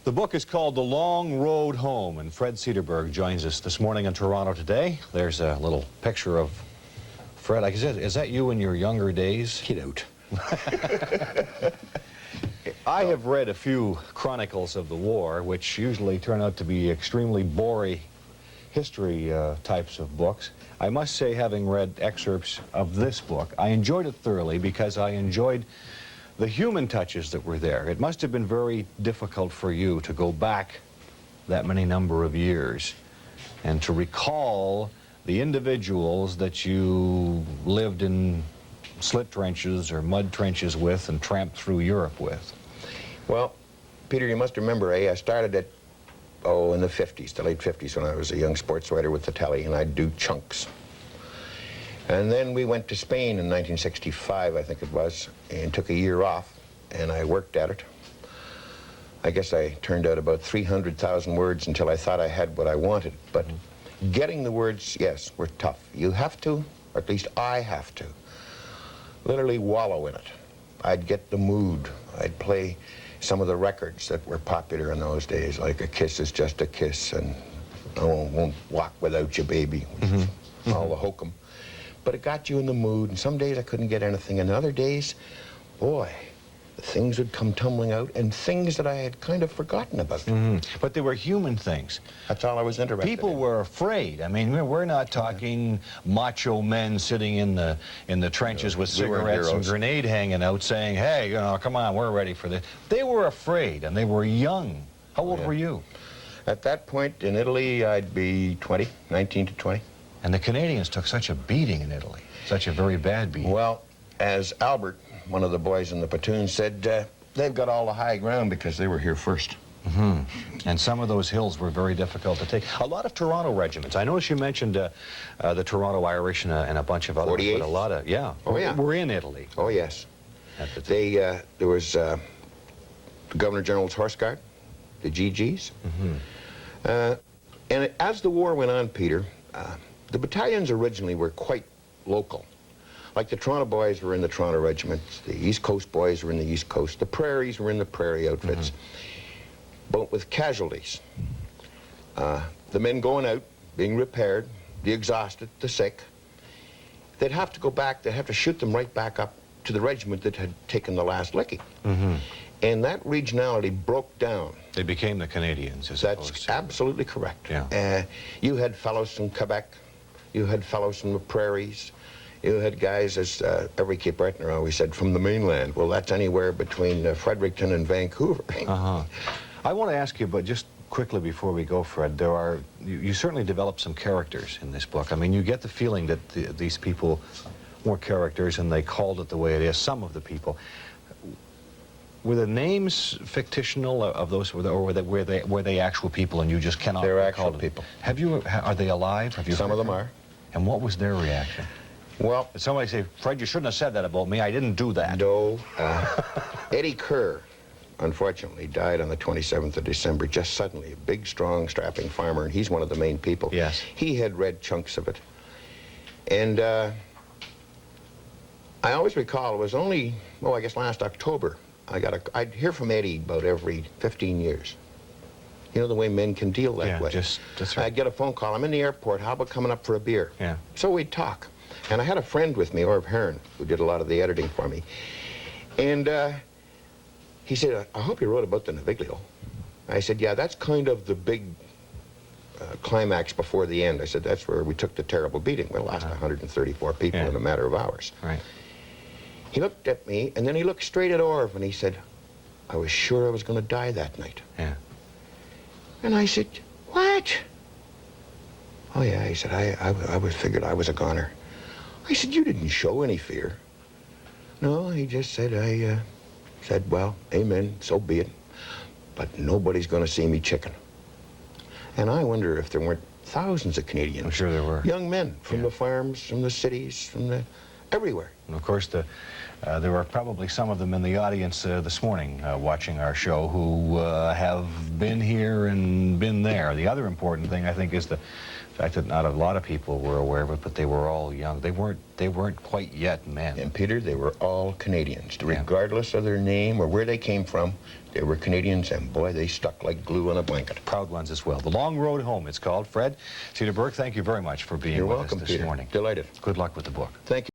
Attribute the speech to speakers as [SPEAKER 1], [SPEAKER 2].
[SPEAKER 1] The book is called The Long Road Home, and Fred Cederberg joins us this morning in Toronto today. There's a little picture of Fred. Is that you in your younger days?
[SPEAKER 2] Get out.
[SPEAKER 1] I have read a few chronicles of the war, which usually turn out to be extremely boring history types of books. I must say, having read excerpts of this book, I enjoyed it thoroughly because I enjoyed the human touches that were there. It must have been very difficult for you to go back that many number of years and to recall the individuals that you lived in slit trenches or mud trenches with and tramped through Europe with.
[SPEAKER 2] Well, Peter, you must remember, I started at, in the 50s, the late 50s, when I was a young sports writer with the telly, and I'd do chunks. And then we went to Spain in 1965, I think it was, and took a year off, and I worked at it. I guess I turned out about 300,000 words until I thought I had what I wanted. But getting the words, yes, were tough. You have to, or at least I have to, literally wallow in it. I'd get the mood. I'd play some of the records that were popular in those days, like A Kiss Is Just a Kiss and I Won't Walk Without You, Baby, which is all the hokum. But it got you in the mood, and some days I couldn't get anything, and other days, boy, things would come tumbling out, and things that I had kind of forgotten about.
[SPEAKER 1] But they were human things.
[SPEAKER 2] That's all I was interested in.
[SPEAKER 1] People were afraid. I mean, we're not talking macho men sitting in the trenches with cigarettes and grenade hanging out saying, hey, you know, come on, we're ready for this. They were afraid, and they were young. How old were you?
[SPEAKER 2] At that point in Italy, I'd be 20, 19 to 20.
[SPEAKER 1] And the Canadians took such a beating in Italy, such a very bad beating.
[SPEAKER 2] Well, as Albert, one of the boys in the platoon, said, they've got all the high ground because they were here first.
[SPEAKER 1] And some of those hills were very difficult to take. A lot of Toronto regiments. I noticed you mentioned the Toronto Irish and a bunch of others.
[SPEAKER 2] 48th?
[SPEAKER 1] But a lot of, were in Italy.
[SPEAKER 2] Oh, yes.
[SPEAKER 1] At the time.
[SPEAKER 2] There was the Governor General's Horse Guard, the GGs. And as the war went on, Peter, the battalions originally were quite local. Like the Toronto boys were in the Toronto regiments, the East Coast boys were in the East Coast, the Prairies were in the Prairie outfits, but with casualties. The men going out, being repaired, the exhausted, the sick, they'd have to go back, they'd have to shoot them right back up to the regiment that had taken the last licking. And that regionality broke down.
[SPEAKER 1] They became the Canadians, as
[SPEAKER 2] That's absolutely correct.
[SPEAKER 1] Yeah.
[SPEAKER 2] You had fellows from Quebec, you had fellows from the Prairies, you had guys, as every Cape Bretoner always said, from the mainland. Well, that's anywhere between Fredericton and Vancouver.
[SPEAKER 1] I want to ask you, but just quickly before we go, Fred, you certainly developed some characters in this book. I mean, you get the feeling that these people were characters and they called it the way it is, some of the people. Were the names fictional of those, or were they actual people and you just cannot
[SPEAKER 2] They're
[SPEAKER 1] recall
[SPEAKER 2] actual people.
[SPEAKER 1] Are they alive? Have you
[SPEAKER 2] Some of them are.
[SPEAKER 1] And what was their reaction?
[SPEAKER 2] Well,
[SPEAKER 1] Did somebody say, Fred, you shouldn't have said that about me, I didn't do that?
[SPEAKER 2] No. Eddie Kerr, unfortunately, died on the 27th of December, just suddenly. A big, strong, strapping farmer, and he's one of the main people.
[SPEAKER 1] Yes.
[SPEAKER 2] He had read chunks of it. And I always recall, it was only, I guess last October, I'd hear from Eddie about every 15 years. You know, the way men can deal that way.
[SPEAKER 1] That's right.
[SPEAKER 2] I'd get a phone call, I'm in the airport, how about coming up for a beer?
[SPEAKER 1] Yeah.
[SPEAKER 2] So we'd talk. And I had a friend with me, Orv Hearn, who did a lot of the editing for me. And he said, I hope you wrote about the Naviglio. I said, yeah, that's kind of the big climax before the end. I said, that's where we took the terrible beating. We lost 134 people in a matter of hours.
[SPEAKER 1] Right.
[SPEAKER 2] He looked at me, and then he looked straight at Orv, and he said, I was sure I was going to die that night.
[SPEAKER 1] Yeah.
[SPEAKER 2] And I said, what? Oh, yeah, he said, I figured I was a goner. I said, you didn't show any fear. No, he just said, I said, well, amen, so be it. But nobody's going to see me chicken. And I wonder if there weren't thousands of Canadians.
[SPEAKER 1] I'm sure there were.
[SPEAKER 2] Young men from the farms, from the cities, from the everywhere.
[SPEAKER 1] And of course, there are probably some of them in the audience this morning watching our show who have been here and been there. The other important thing, I think, is the fact that not a lot of people were aware of it, but they were all young. They weren't quite yet men.
[SPEAKER 2] And Peter, they were all Canadians, regardless of their name or where they came from. They were Canadians, and boy, they stuck like glue on a blanket.
[SPEAKER 1] Proud ones as well. The Long Road Home, it's called. Fred Cederberg, thank you very much for being with us this morning.
[SPEAKER 2] Delighted.
[SPEAKER 1] Good luck with the book.
[SPEAKER 2] Thank you.